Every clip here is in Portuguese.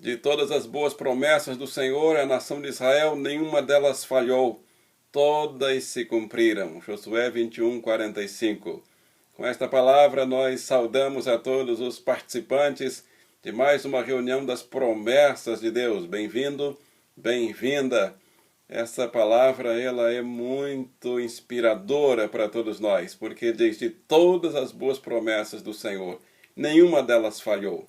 De todas as boas promessas do Senhor à nação de Israel, nenhuma delas falhou. Todas se cumpriram. Josué 21:45. Com esta palavra, nós saudamos a todos os participantes de mais uma reunião das promessas de Deus. Bem-vindo, bem-vinda. Essa palavra ela é muito inspiradora para todos nós, porque diz de todas as boas promessas do Senhor, nenhuma delas falhou.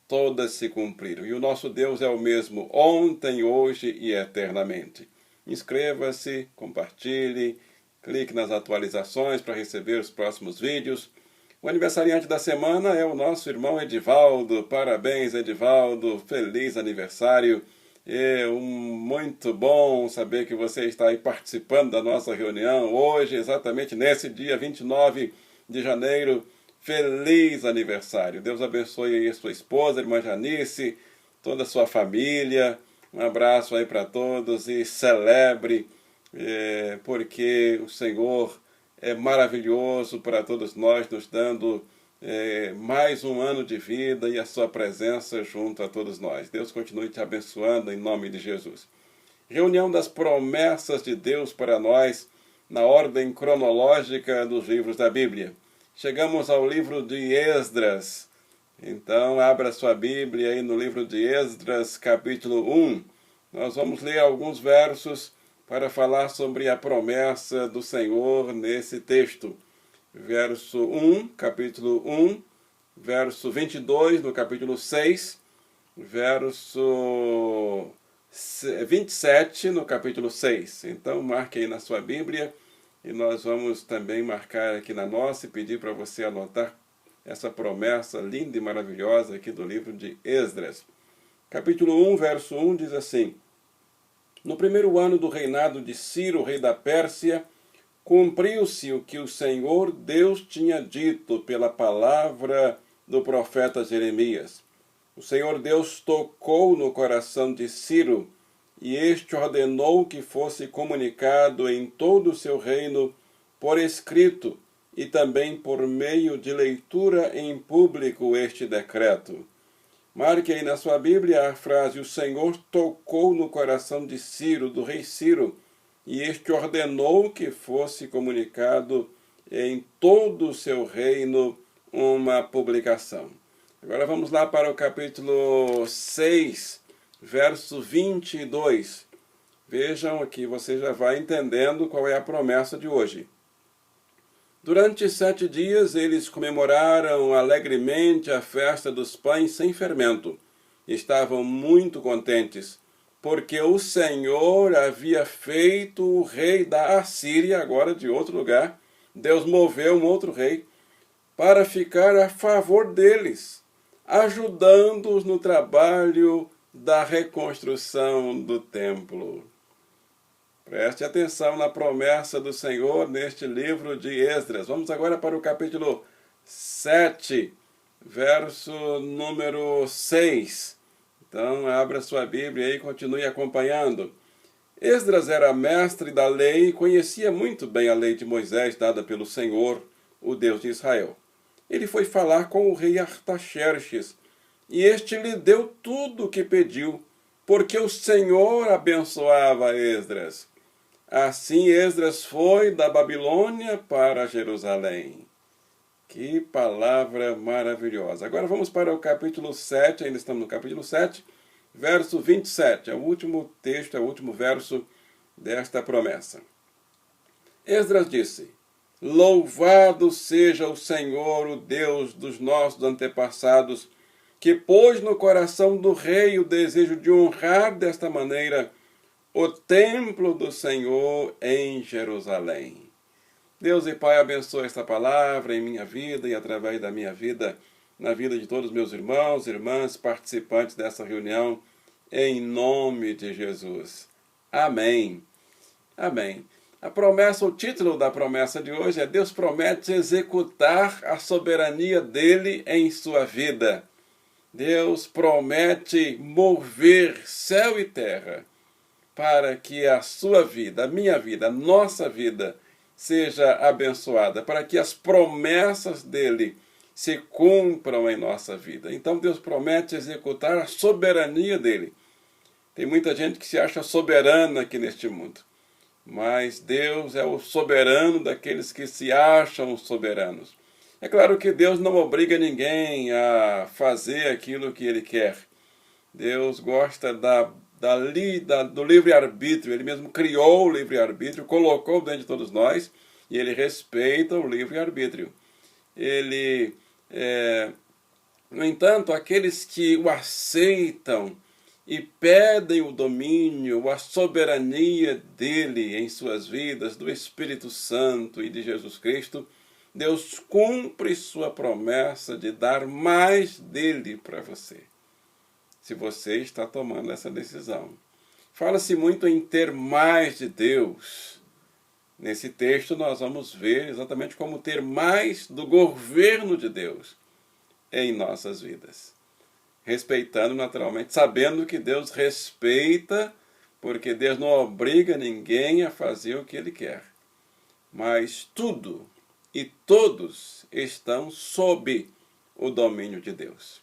Todas se cumpriram. E o nosso Deus é o mesmo ontem, hoje e eternamente. Inscreva-se, compartilhe, clique nas atualizações para receber os próximos vídeos. O aniversariante da semana é o nosso irmão Edivaldo. Parabéns, Edivaldo. Feliz aniversário. É muito bom saber que você está aí participando da nossa reunião hoje, exatamente nesse dia 29 de janeiro. Feliz aniversário. Deus abençoe aí a sua esposa, a irmã Janice, toda a sua família. Um abraço aí para todos e celebre, porque o Senhor é maravilhoso para todos nós, nos dando mais um ano de vida e a sua presença junto a todos nós. Deus continue te abençoando em nome de Jesus. Reunião das promessas de Deus para nós na ordem cronológica dos livros da Bíblia. Chegamos ao livro de Esdras. Então, abra sua Bíblia aí no livro de Esdras, capítulo 1. Nós vamos ler alguns versos para falar sobre a promessa do Senhor nesse texto. Verso 1, capítulo 1, verso 22 no capítulo 6, verso 27 no capítulo 6. Então, marque aí na sua Bíblia. E nós vamos também marcar aqui na nossa e pedir para você anotar essa promessa linda e maravilhosa aqui do livro de Esdras. Capítulo 1, verso 1 diz assim: No primeiro ano do reinado de Ciro, rei da Pérsia, cumpriu-se o que o Senhor Deus tinha dito pela palavra do profeta Jeremias. O Senhor Deus tocou no coração de Ciro, e este ordenou que fosse comunicado em todo o seu reino por escrito e também por meio de leitura em público este decreto. Marque aí na sua Bíblia a frase: o Senhor tocou no coração de Ciro, do rei Ciro, e este ordenou que fosse comunicado em todo o seu reino uma publicação. Agora vamos lá para o capítulo 6, verso 22. Vejam aqui, você já vai entendendo qual é a promessa de hoje. Durante 7 dias eles comemoraram alegremente a festa dos pães sem fermento. Estavam muito contentes, porque o Senhor havia feito o rei da Assíria, agora de outro lugar. Deus moveu um outro rei para ficar a favor deles, ajudando-os no trabalho da reconstrução do templo. Preste atenção na promessa do Senhor neste livro de Esdras. Vamos agora para o capítulo 7, verso número 6. Então, abra sua Bíblia e continue acompanhando. Esdras era mestre da lei e conhecia muito bem a lei de Moisés dada pelo Senhor, o Deus de Israel. Ele foi falar com o rei Artaxerxes, e este lhe deu tudo o que pediu, porque o Senhor abençoava Esdras. Assim Esdras foi da Babilônia para Jerusalém. Que palavra maravilhosa. Agora vamos para o capítulo 7, ainda estamos no capítulo 7, verso 27. É o último texto, é o último verso desta promessa. Esdras disse: Louvado seja o Senhor, o Deus dos nossos antepassados, que pôs no coração do rei o desejo de honrar desta maneira o templo do Senhor em Jerusalém. Deus e Pai, abençoe esta palavra em minha vida e através da minha vida, na vida de todos os meus irmãos e irmãs participantes dessa reunião, em nome de Jesus. Amém. Amém. A promessa, o título da promessa de hoje é: Deus promete executar a soberania dele em sua vida. Deus promete mover céu e terra para que a sua vida, a minha vida, a nossa vida seja abençoada, para que as promessas dele se cumpram em nossa vida. Então Deus promete executar a soberania dele. Tem muita gente que se acha soberana aqui neste mundo, mas Deus é o soberano daqueles que se acham soberanos. É claro que Deus não obriga ninguém a fazer aquilo que ele quer. Deus gosta do livre-arbítrio. Ele mesmo criou o livre-arbítrio, colocou dentro de todos nós, e ele respeita o livre-arbítrio. No entanto, aqueles que o aceitam e pedem o domínio, a soberania dele em suas vidas, do Espírito Santo e de Jesus Cristo, Deus cumpre sua promessa de dar mais dele para você, se você está tomando essa decisão. Fala-se muito em ter mais de Deus. Nesse texto nós vamos ver exatamente como ter mais do governo de Deus em nossas vidas. Respeitando naturalmente, sabendo que Deus respeita, porque Deus não obriga ninguém a fazer o que ele quer. Mas tudo e todos estão sob o domínio de Deus.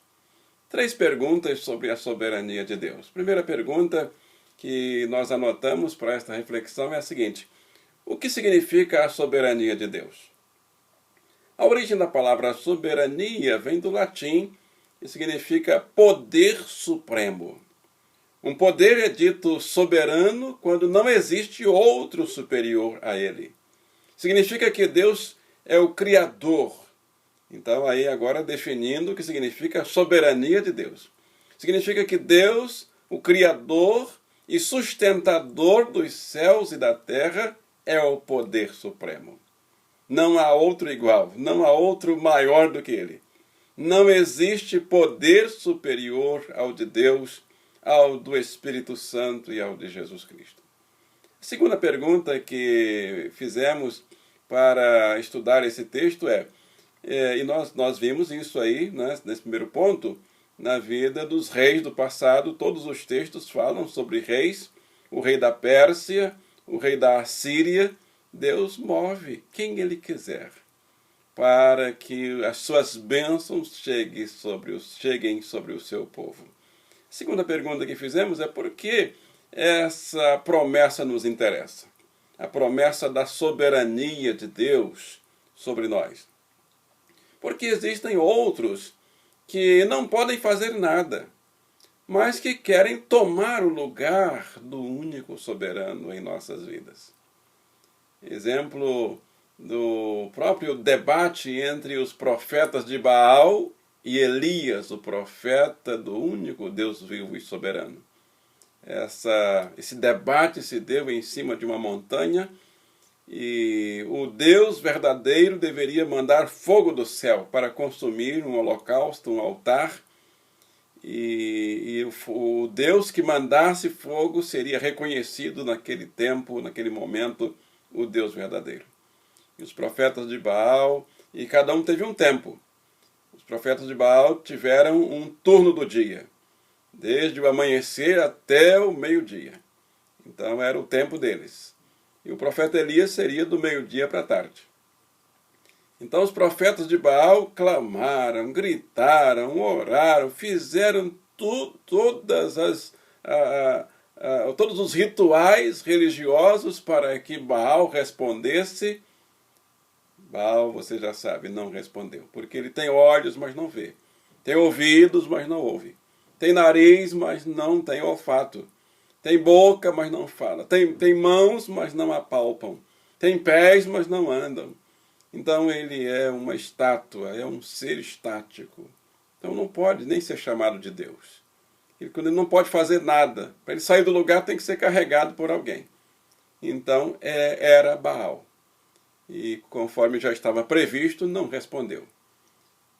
3 perguntas sobre a soberania de Deus. Primeira pergunta que nós anotamos para esta reflexão é a seguinte: o que significa a soberania de Deus? A origem da palavra soberania vem do latim e significa poder supremo. Um poder é dito soberano quando não existe outro superior a ele. Significa que Deus é o Criador. Então, aí agora definindo o que significa a soberania de Deus. Significa que Deus, o Criador e sustentador dos céus e da terra, é o poder supremo. Não há outro igual, não há outro maior do que ele. Não existe poder superior ao de Deus, ao do Espírito Santo e ao de Jesus Cristo. A segunda pergunta que fizemos para estudar esse texto e nós vimos isso aí, né, nesse primeiro ponto, na vida dos reis do passado. Todos os textos falam sobre reis, o rei da Pérsia, o rei da Assíria. Deus move quem ele quiser para que as suas bênçãos cheguem sobre o seu povo. A segunda pergunta que fizemos é por que essa promessa nos interessa? A promessa da soberania de Deus sobre nós. Porque existem outros que não podem fazer nada, mas que querem tomar o lugar do único soberano em nossas vidas. Exemplo do próprio debate entre os profetas de Baal e Elias, o profeta do único Deus vivo e soberano. Esse debate se deu em cima de uma montanha e o Deus verdadeiro deveria mandar fogo do céu para consumir um holocausto, um altar, e o Deus que mandasse fogo seria reconhecido naquele tempo, naquele momento, o Deus verdadeiro. E os profetas de Baal, e cada um teve um tempo. Os profetas de Baal tiveram um turno do dia, desde o amanhecer até o meio-dia. Então era o tempo deles. E o profeta Elias seria do meio-dia para a tarde. Então os profetas de Baal clamaram, gritaram, oraram, fizeram todos os rituais religiosos para que Baal respondesse. Baal, você já sabe, não respondeu, porque ele tem olhos, mas não vê. Tem ouvidos, mas não ouve. Tem nariz, mas não tem olfato. Tem boca, mas não fala. Tem mãos, mas não apalpam. Tem pés, mas não andam. Então ele é uma estátua, é um ser estático. Então não pode nem ser chamado de Deus. Ele não pode fazer nada. Para ele sair do lugar tem que ser carregado por alguém. Então era Baal. E conforme já estava previsto, não respondeu.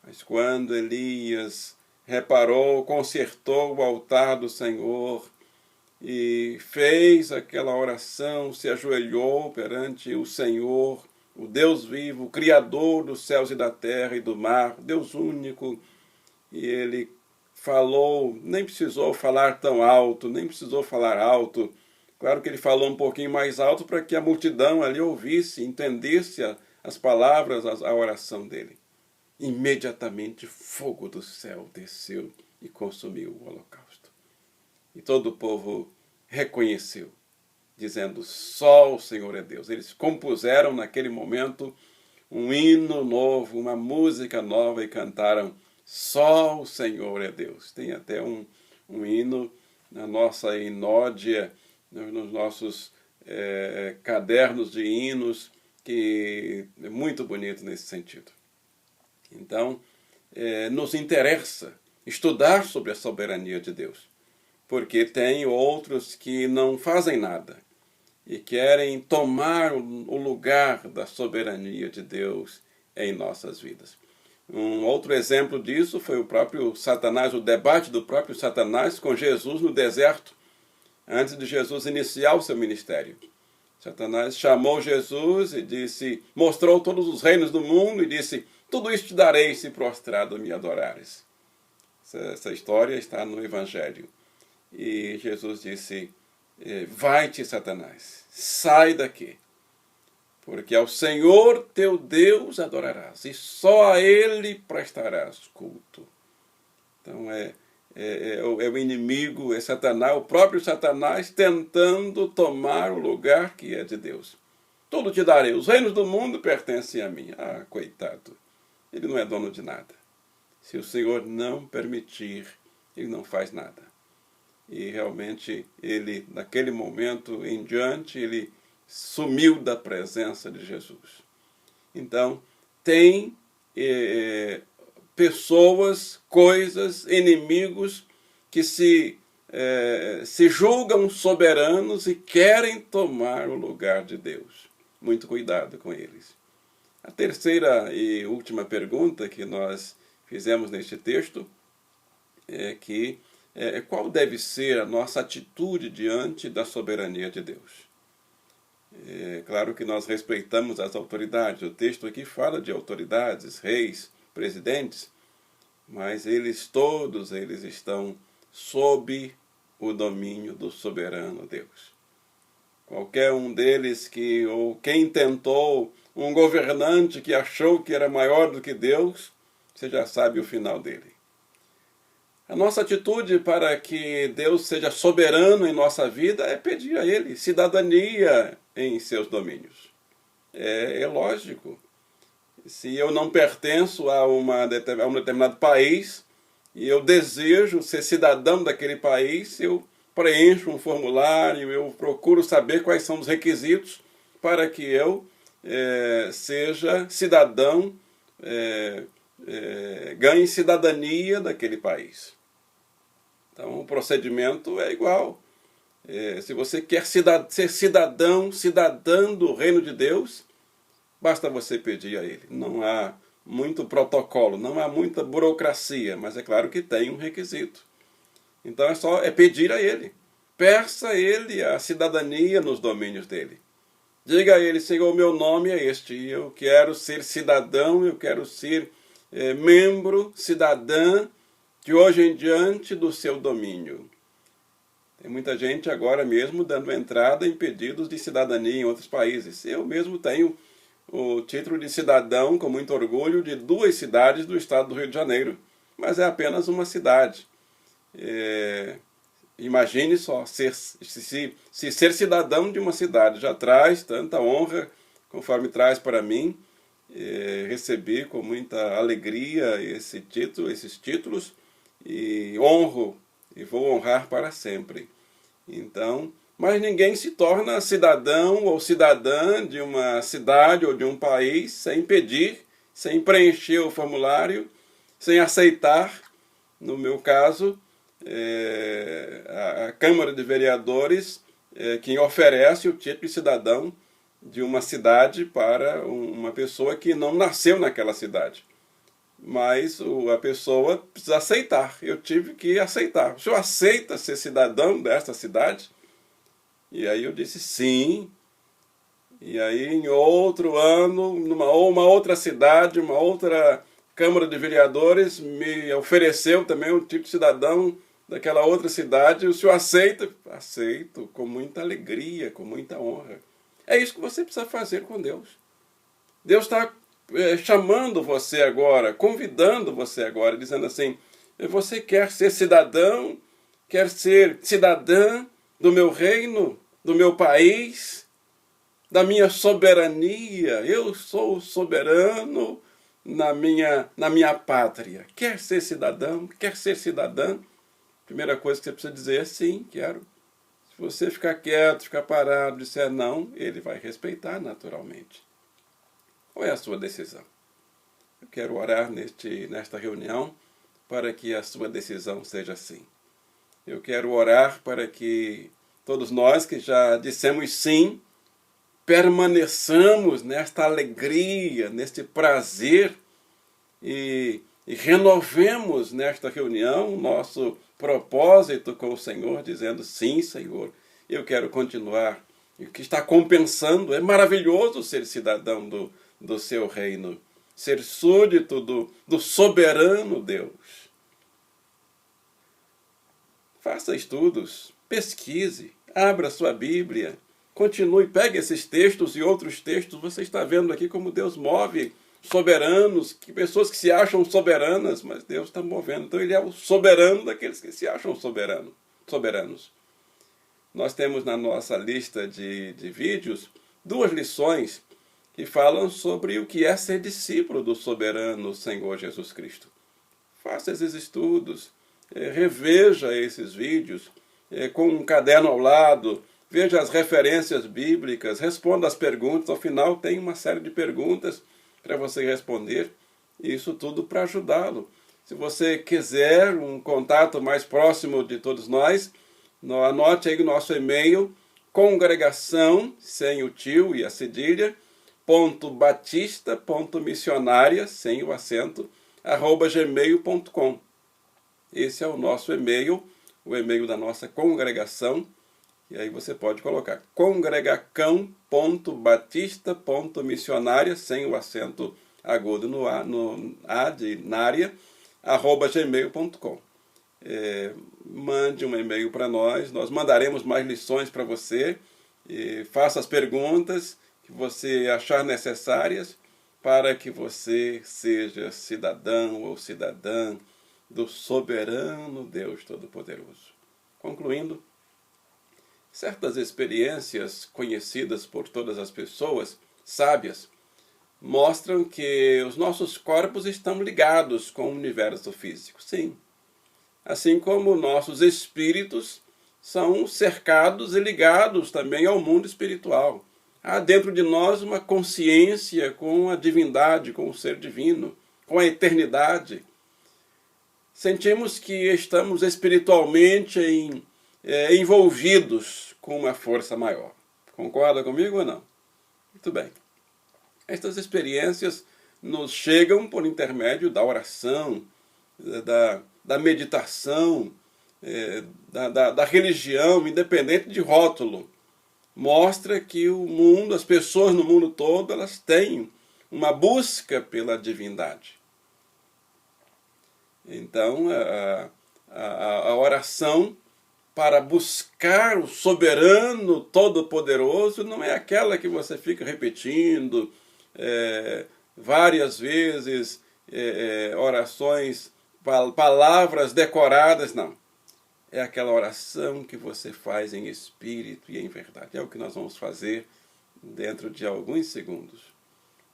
Mas quando Elias reparou, consertou o altar do Senhor e fez aquela oração, se ajoelhou perante o Senhor, o Deus vivo, o Criador dos céus e da terra e do mar, Deus único, e ele falou, nem precisou falar tão alto, nem precisou falar alto. Claro que ele falou um pouquinho mais alto para que a multidão ali ouvisse, entendesse as palavras, a oração dele. imediatamente fogo do céu desceu e consumiu o holocausto. E todo o povo reconheceu, dizendo, só o Senhor é Deus. Eles compuseram naquele momento um hino novo, uma música nova e cantaram, só o Senhor é Deus. Tem até um hino na nossa inódia, nos nossos cadernos de hinos, que é muito bonito nesse sentido. Então, nos interessa estudar sobre a soberania de Deus, porque tem outros que não fazem nada e querem tomar o lugar da soberania de Deus em nossas vidas. Um outro exemplo disso foi o próprio Satanás, o debate do próprio Satanás com Jesus no deserto, antes de Jesus iniciar o seu ministério. Satanás chamou Jesus e disse, mostrou todos os reinos do mundo e disse, tudo isso te darei se prostrado me adorares. Essa história está no Evangelho. E Jesus disse, vai-te, Satanás, sai daqui, porque ao Senhor teu Deus adorarás, e só a Ele prestarás culto. Então é o inimigo, é Satanás, o próprio Satanás tentando tomar o lugar que é de Deus. Tudo te darei, os reinos do mundo pertencem a mim. Ah, coitado, ele não é dono de nada. Se o Senhor não permitir, ele não faz nada. E realmente ele, naquele momento em diante, ele sumiu da presença de Jesus. Então, tem pessoas, coisas, inimigos que se julgam soberanos e querem tomar o lugar de Deus. Muito cuidado com eles. A terceira e última pergunta que nós fizemos neste texto é que qual deve ser a nossa atitude diante da soberania de Deus? É claro que nós respeitamos as autoridades. O texto aqui fala de autoridades, reis, presidentes, mas todos eles estão sob o domínio do soberano Deus. Qualquer um deles ou quem tentou, um governante que achou que era maior do que Deus, você já sabe o final dele. A nossa atitude para que Deus seja soberano em nossa vida é pedir a Ele cidadania em seus domínios. É lógico. Se eu não pertenço a um determinado país e eu desejo ser cidadão daquele país, eu preencho um formulário, eu procuro saber quais são os requisitos para que eu seja cidadão, ganhe cidadania daquele país. Então o procedimento é igual. Se você quer ser cidadã do reino de Deus, basta você pedir a Ele. Não há muito protocolo, não há muita burocracia, mas é claro que tem um requisito. Então é pedir a Ele. Peça a Ele a cidadania nos domínios dele. Diga a Ele, Senhor, o meu nome é este, eu quero ser cidadão, eu quero ser membro, cidadã, de hoje em diante do seu domínio. Tem muita gente agora mesmo dando entrada em pedidos de cidadania em outros países. Eu mesmo tenho o título de cidadão, com muito orgulho, de 2 cidades do estado do Rio de Janeiro. Mas é apenas uma cidade. Imagine só, se ser cidadão de uma cidade já traz tanta honra, conforme traz para mim. Recebi com muita alegria esses títulos e honro e vou honrar para sempre. Então, mas ninguém se torna cidadão ou cidadã de uma cidade ou de um país sem pedir, sem preencher o formulário, sem aceitar. No meu caso, a Câmara de Vereadores quem oferece o título de cidadão de uma cidade para uma pessoa que não nasceu naquela cidade. Mas a pessoa precisa aceitar. Eu tive que aceitar. O senhor aceita ser cidadão desta cidade? E aí eu disse sim. E aí em outro ano, uma outra cidade, uma outra Câmara de Vereadores me ofereceu também o título de cidadão daquela outra cidade. O senhor aceita? Aceito, com muita alegria, com muita honra. É isso que você precisa fazer com Deus. Deus está chamando você agora, convidando você agora, dizendo assim: você quer ser cidadão, quer ser cidadã do meu reino, do meu país, da minha soberania? Eu sou soberano na minha pátria. Quer ser cidadão? Quer ser cidadã? Primeira coisa que você precisa dizer é sim, quero. Se você ficar quieto, ficar parado, disser não, ele vai respeitar naturalmente. Qual é a sua decisão? Eu quero orar nesta reunião para que a sua decisão seja sim. Eu quero orar para que todos nós que já dissemos sim, permaneçamos nesta alegria, neste prazer e renovemos nesta reunião o nosso propósito com o Senhor, dizendo: sim, Senhor, eu quero continuar. E o que está compensando, é maravilhoso ser cidadão do seu reino, ser súdito do soberano Deus. Faça estudos, pesquise, abra sua Bíblia, continue, pegue esses textos e outros textos. Você está vendo aqui como Deus move soberanos, pessoas que se acham soberanas, mas Deus está movendo. Então ele é o soberano daqueles que se acham soberanos. Nós temos na nossa lista de vídeos 2 lições que falam sobre o que é ser discípulo do soberano Senhor Jesus Cristo. Faça esses estudos, reveja esses vídeos com um caderno ao lado, veja as referências bíblicas, responda as perguntas. Ao final tem uma série de perguntas para você responder, isso tudo para ajudá-lo. Se você quiser um contato mais próximo de todos nós, anote aí o nosso e-mail: congregação, sem o tio e a cedilha, .batista.missionaria, sem o acento, @gmail.com. Esse é o nosso e-mail, o e-mail da nossa congregação. E aí você pode colocar congregacão.batista.missionaria, sem o acento agudo no A de nária, @gmail.com. Mande um e-mail para nós mandaremos mais lições para você. Faça as perguntas que você achar necessárias para que você seja cidadão ou cidadã do soberano Deus Todo-Poderoso. Concluindo, certas experiências conhecidas por todas as pessoas sábias mostram que os nossos corpos estão ligados com o universo físico. Sim. Assim como nossos espíritos são cercados e ligados também ao mundo espiritual. Há dentro de nós uma consciência com a divindade, com o ser divino, com a eternidade. Sentimos que estamos espiritualmente envolvidos com uma força maior. Concorda comigo ou não? Muito bem. Estas experiências nos chegam por intermédio da oração, da meditação, da religião, independente de rótulo. Mostra que o mundo, as pessoas no mundo todo, elas têm uma busca pela divindade. Então, a oração para buscar o soberano todo-poderoso não é aquela que você fica repetindo várias vezes, orações, palavras decoradas, não. É aquela oração que você faz em espírito e em verdade. É o que nós vamos fazer dentro de alguns segundos.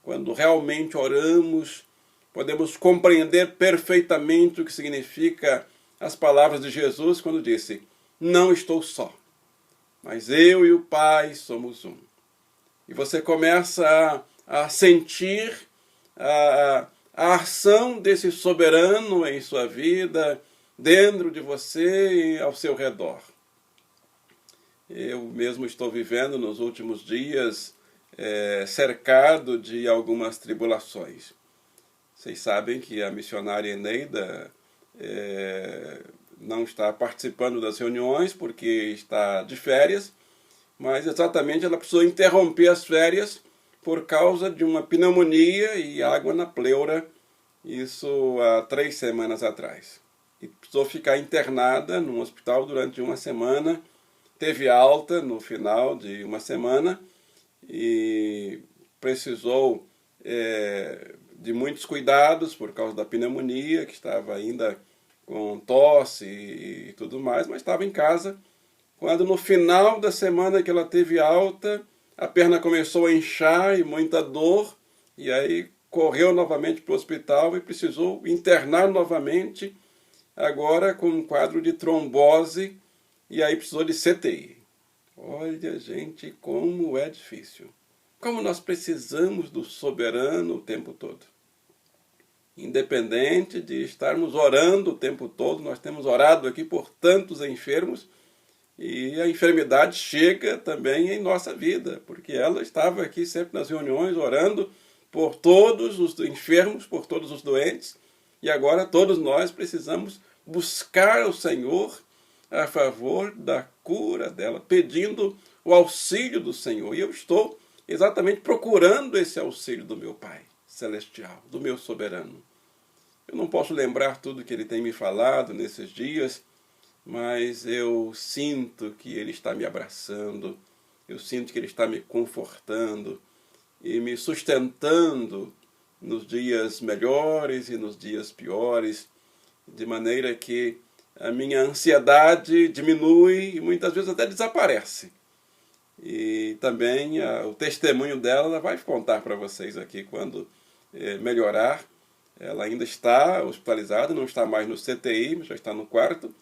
Quando realmente oramos, podemos compreender perfeitamente o que significa as palavras de Jesus quando disse: não estou só, mas eu e o Pai somos um. E você começa a sentir a ação desse soberano em sua vida, dentro de você e ao seu redor. Eu mesmo estou vivendo nos últimos dias cercado de algumas tribulações. Vocês sabem que a missionária Eneida não está participando das reuniões porque está de férias, mas exatamente ela precisou interromper as férias por causa de uma pneumonia e água na pleura, isso há 3 semanas atrás. E precisou ficar internada num hospital durante 1 semana, teve alta no final de 1 semana e precisou de muitos cuidados por causa da pneumonia, que estava ainda com tosse e tudo mais, mas estava em casa. Quando no final da semana que ela teve alta, a perna começou a inchar e muita dor, e aí correu novamente para o hospital e precisou internar novamente, agora com um quadro de trombose, e aí precisou de CTI. Olha, gente, como é difícil. Como nós precisamos do soberano o tempo todo. Independente de estarmos orando o tempo todo, nós temos orado aqui por tantos enfermos, e a enfermidade chega também em nossa vida, porque ela estava aqui sempre nas reuniões orando por todos os enfermos, por todos os doentes, e agora todos nós precisamos buscar o Senhor a favor da cura dela, pedindo o auxílio do Senhor. E eu estou exatamente procurando esse auxílio do meu Pai Celestial, do meu soberano. Eu não posso lembrar tudo que ele tem me falado nesses dias, mas eu sinto que ele está me abraçando, eu sinto que ele está me confortando e me sustentando nos dias melhores e nos dias piores, de maneira que a minha ansiedade diminui e muitas vezes até desaparece. E também o testemunho dela ela vai contar para vocês aqui quando melhorar. Ela ainda está hospitalizada, não está mais no CTI, mas já está no quarto,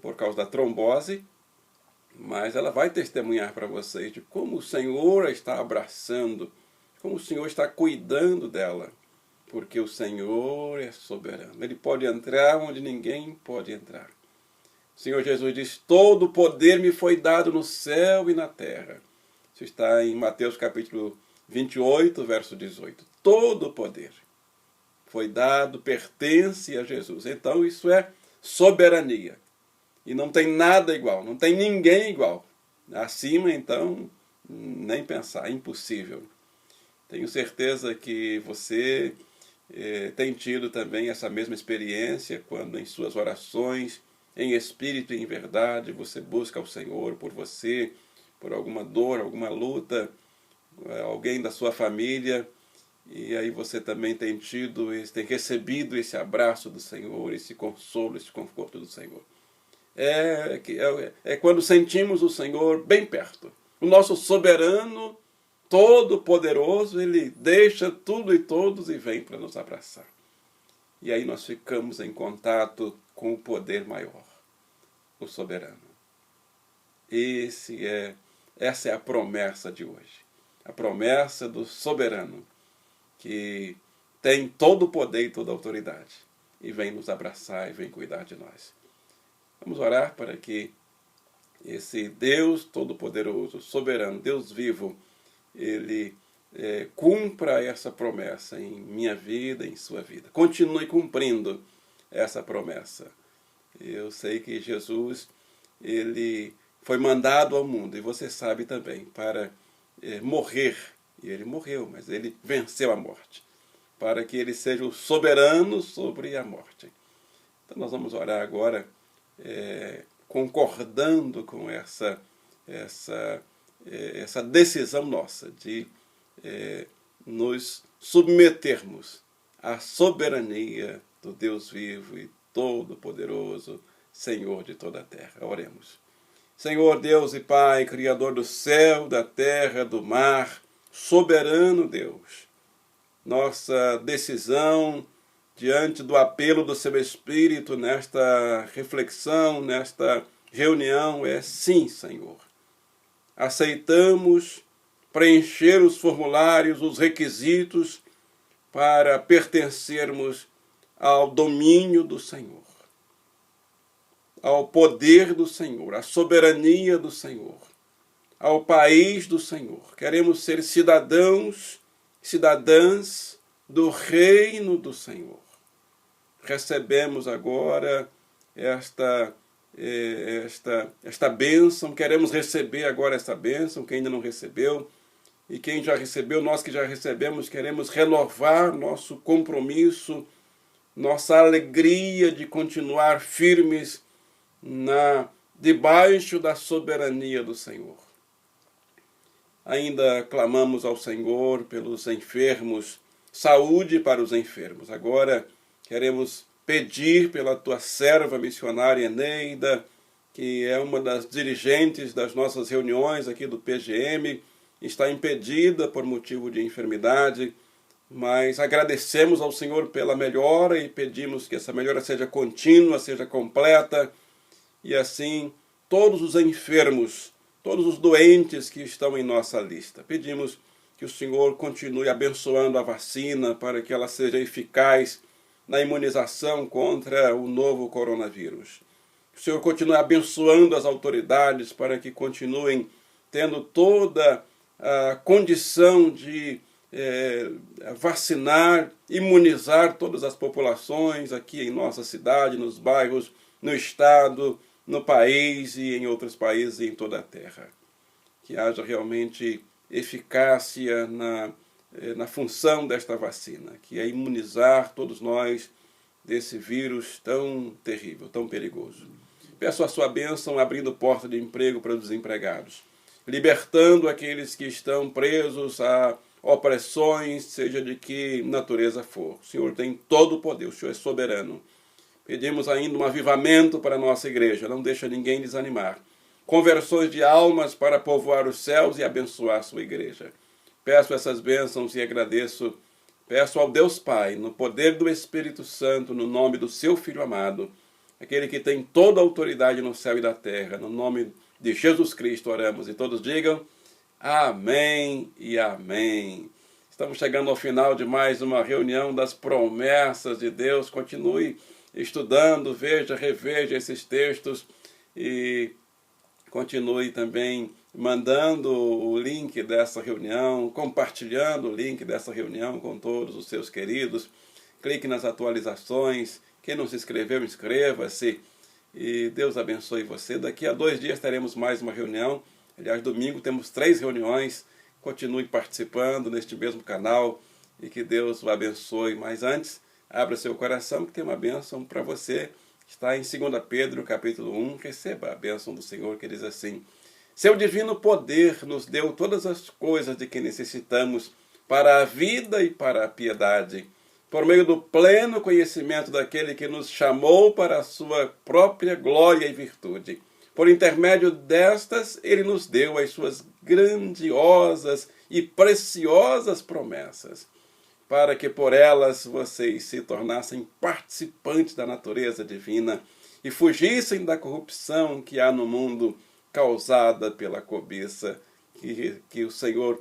por causa da trombose, mas ela vai testemunhar para vocês de como o Senhor a está abraçando, como o Senhor está cuidando dela, porque o Senhor é soberano. Ele pode entrar onde ninguém pode entrar. O Senhor Jesus diz, todo o poder me foi dado no céu e na terra. Isso está em Mateus capítulo 28, verso 18. Todo o poder foi dado, pertence a Jesus. Então isso é soberania. E não tem nada igual, não tem ninguém igual. Acima, então, nem pensar, é impossível. Tenho certeza que você tem tido também essa mesma experiência quando em suas orações, em espírito e em verdade, você busca ao Senhor por você, por alguma dor, alguma luta, alguém da sua família, e aí você também tem recebido esse abraço do Senhor, esse consolo, esse conforto do Senhor. É quando sentimos o Senhor bem perto. O nosso soberano, todo-poderoso, ele deixa tudo e todos e vem para nos abraçar. E aí nós ficamos em contato com o poder maior, o soberano. Essa é a promessa de hoje. A promessa do soberano, que tem todo o poder e toda a autoridade, e vem nos abraçar e vem cuidar de nós. Vamos orar para que esse Deus Todo-Poderoso, soberano, Deus vivo, ele cumpra essa promessa em minha vida, em sua vida. Continue cumprindo essa promessa. Eu sei que Jesus, ele foi mandado ao mundo, e você sabe também, para morrer. E ele morreu, mas ele venceu a morte, para que ele seja o soberano sobre a morte. Então nós vamos orar agora, concordando com essa decisão nossa de nos submetermos à soberania do Deus vivo e todo-poderoso, Senhor de toda a terra. Oremos. Senhor Deus e Pai, Criador do céu, da terra, do mar, soberano Deus, nossa decisão diante do apelo do seu Espírito nesta reflexão, nesta reunião é sim, Senhor. Aceitamos preencher os formulários, os requisitos para pertencermos ao domínio do Senhor, ao poder do Senhor, à soberania do Senhor, ao país do Senhor. Queremos ser cidadãos, cidadãs do reino do Senhor. Recebemos agora esta bênção, queremos receber agora esta bênção, quem ainda não recebeu, e quem já recebeu, nós que já recebemos, queremos renovar nosso compromisso, nossa alegria de continuar firmes debaixo da soberania do Senhor. ainda clamamos ao Senhor pelos enfermos, saúde para os enfermos. Agora queremos pedir pela tua serva missionária Eneida, que é uma das dirigentes das nossas reuniões aqui do PGM, está impedida por motivo de enfermidade, mas agradecemos ao Senhor pela melhora e pedimos que essa melhora seja contínua, seja completa, e assim todos os enfermos, todos os doentes que estão em nossa lista. Pedimos que o Senhor continue abençoando a vacina para que ela seja eficaz na imunização contra o novo coronavírus. Que o Senhor continue abençoando as autoridades para que continuem tendo toda a condição de vacinar, imunizar todas as populações aqui em nossa cidade, nos bairros, no estado, no país e em outros países e em toda a terra. Que haja realmente eficácia na função desta vacina, que é imunizar todos nós desse vírus tão terrível, tão perigoso. Peço a sua bênção abrindo porta de emprego para os desempregados, libertando aqueles que estão presos a opressões, seja de que natureza for. O Senhor tem todo o poder, o Senhor é soberano. Pedimos ainda um avivamento para a nossa igreja, não deixa ninguém desanimar. Conversões de almas para povoar os céus e abençoar a sua igreja. Peço essas bênçãos e agradeço. Peço ao Deus Pai, no poder do Espírito Santo, no nome do seu Filho amado, aquele que tem toda a autoridade no céu e na terra, no nome de Jesus Cristo oramos. E todos digam amém e amém. Estamos chegando ao final de mais uma reunião das promessas de Deus. Continue estudando, veja, reveja esses textos e continue também mandando o link dessa reunião, compartilhando o link dessa reunião com todos os seus queridos. Clique nas atualizações. Quem não se inscreveu, inscreva-se. E Deus abençoe você. Daqui a 2 dias teremos mais uma reunião. Aliás, domingo temos 3 reuniões. Continue participando neste mesmo canal e que Deus o abençoe. Mas antes, abra seu coração que tem uma bênção para você. Está em 2 Pedro, capítulo 1. Receba a bênção do Senhor, que diz assim: seu divino poder nos deu todas as coisas de que necessitamos para a vida e para a piedade, por meio do pleno conhecimento daquele que nos chamou para a sua própria glória e virtude. Por intermédio destas, ele nos deu as suas grandiosas e preciosas promessas, para que por elas vocês se tornassem participantes da natureza divina e fugissem da corrupção que há no mundo causada pela cobiça. Que o Senhor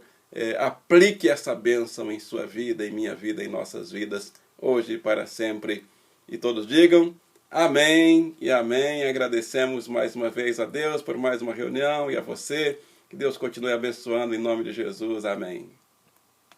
aplique essa bênção em sua vida, em minha vida, em nossas vidas, hoje e para sempre. E todos digam amém e amém. Agradecemos mais uma vez a Deus por mais uma reunião e a você. Que Deus continue abençoando em nome de Jesus. Amém.